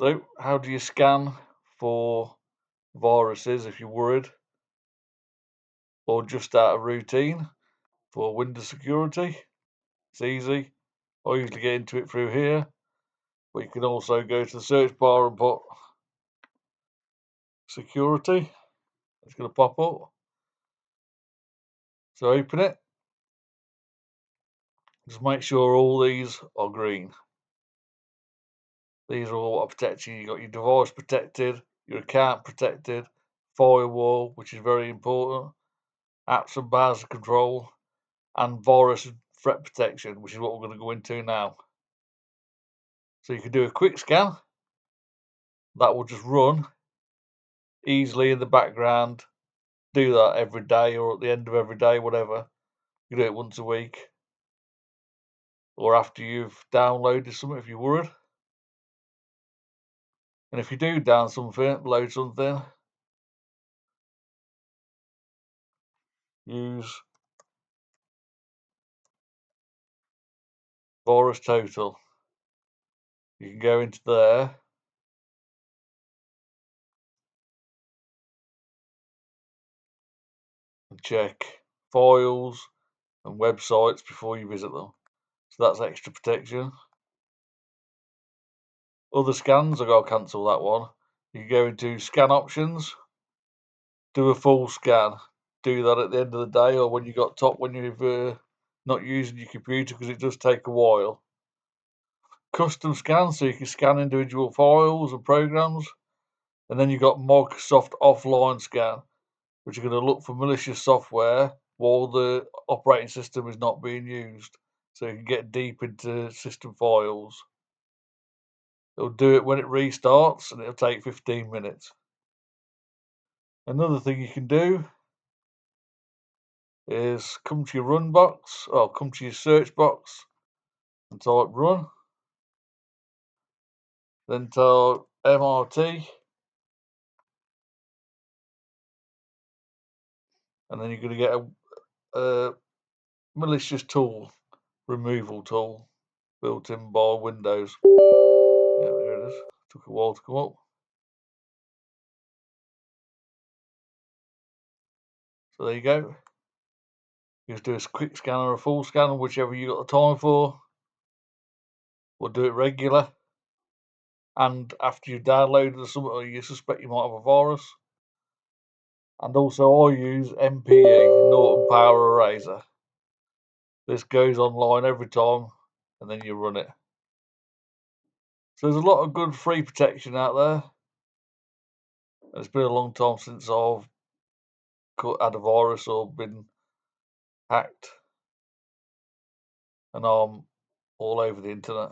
So, how do you scan for viruses if you're worried or just out of routine for Windows security? It's easy. I usually get into it through here, but you can also go to the search bar and put security. It's going to pop up. So open it. Just make sure all these are green. These are all what are protecting you. You've got your device protected, your account protected, firewall, which is very important, apps and browser control, and virus and threat protection, which is what we're going to go into now. So you can do a quick scan. That will just run easily in the background. Do that every day or at the end of every day, whatever. You do it once a week or after you've downloaded something if you're worried. And if you do load something, use VirusTotal. You can go into there and check files and websites before you visit them. So that's extra protection. Other scans, I've got to cancel that one. You go into scan options, do a full scan. Do that at the end of the day or when you got top when you've not using your computer because it does take a while. Custom scan, so you can scan individual files and programs. And then you've got Microsoft Offline Scan, which are going to look for malicious software while the operating system is not being used. So you can get deep into system files. It'll do it when it restarts and it'll take 15 minutes. Another thing you can do is come to your run box, or come to your search box and type run. Then type MRT. And then you're going to get a malicious tool, removal tool, built in by Windows. Yeah, there it is. Took a while to come up. So there you go. You just do a quick scan or a full scan, whichever you got the time for. We'll do it regular. And after you've downloaded something or you suspect you might have a virus. And also I use MPE, Norton Power Eraser. This goes online every time and then you run it. So there's a lot of good free protection out there. It's been a long time since I've had a virus or been hacked. And I'm all over the internet.